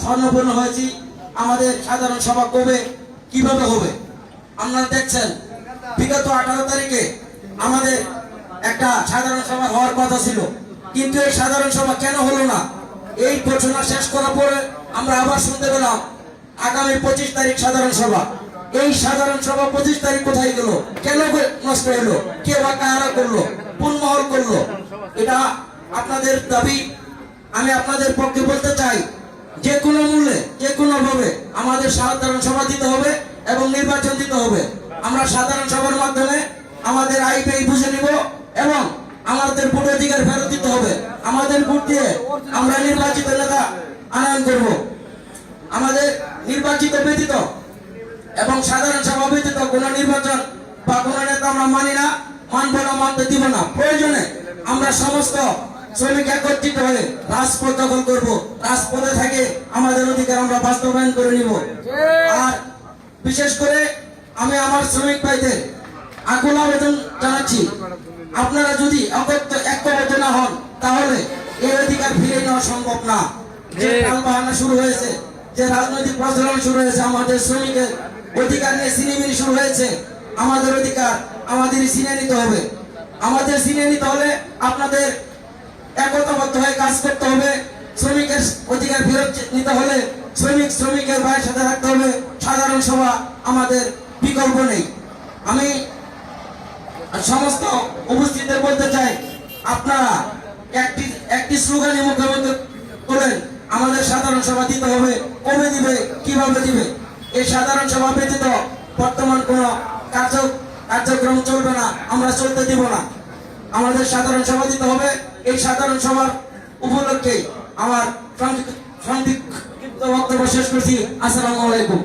স্বর্ণপূর্ণ হয়েছি। আমাদের সাধারণ সভা কবে কিভাবে হবে আপনারা দেখছেন। বিগত 18 তারিখে আমাদের একটা সাধারণ সভা হওয়ার কথা ছিল, কিন্তু এই সাধারণ সভা কেন হলো না? এই ঘোষণা শেষ করার পরে আমরা আবার শুনতে পেলাম আগামী 25 তারিখ সাধারণ সভা। এই সাধারণ সভা 25 তারিখ কোথায় গেল? কেন নষ্ট হলো? কে বা কারা করলো? কোন মহল করলো? এটা আপনাদের দাবি। আমি আপনাদের পক্ষে বলতে চাই, যে কোনো মূল্যে যে কোনো ভাবে আমাদের সাধারণ সভা দিতে হবে এবং নির্বাচন দিতে হবে। আমরা সাধারণ সভার মাধ্যমে আমাদের আয় ব্যয় বুঝে নিব এবং আমাদের ভোট অধিকার ফেরত দিতে হবে। আমাদের ভোট দিয়ে আমরা নির্বাচিত নেতা আনয়ন করব। আমাদের নির্বাচিত ব্যতীত এবং সাধারণ সভা ব্যতীত কোন নির্বাচন বা কোন নেতা আমরা মানি না, মানব না, মানতে দিব না। প্রয়োজনে আমরা সমস্ত শ্রমিক একত্রিত হয়ে রাজপথ দখল করবো। রাজপথে থেকে আমাদের অধিকার আমরা বাস্তবায়ন করে নিব। আর বিশেষ করে আমি আমার শ্রমিক ভাইদের আকুল আবেদন জানাচ্ছি, আপনারা যদি ঐক্যবদ্ধ না হন তাহলে এই অধিকার ফিরে নেওয়া সম্ভব না। যে টালবাহানা শুরু হয়েছে, যে রাজনৈতিক প্রচলন শুরু হয়েছে, আমাদের শ্রমিকের অধিকার নিয়ে সিনেমিনি শুরু হয়েছে। আমাদের অধিকার আমাদেরই ছিনিয়ে নিতে হবে। আমাদের ছিনিয়ে নিতে হলে আপনাদের একতাবদ্ধ হয়ে কাজ করতে হবে। শ্রমিকের অধিকার ফেরত নিতে হলে শ্রমিকের ভাইয়ের সাথে রাখতে হবে। সাধারণ সভা আমাদের বিকল্প নেই। আমি সমস্ত উপস্থিতদের বলতে চাই, আপনারা একটি স্লোগানে মুখে করেন, আমাদের সাধারণ সভা দিতে হবে। কবে দিবে, কিভাবে দিবে? এই সাধারণ সভা ব্যতীত বর্তমান কোন কার্যক্রম চলবে না, আমরা চলতে দিব না। আমাদের সাধারণ সভা দিতে হবে। এই সাধারণ সভার উপলক্ষে আমার সংক্ষিপ্ত বক্তব্য শেষ করছি। আসসালামু আলাইকুম।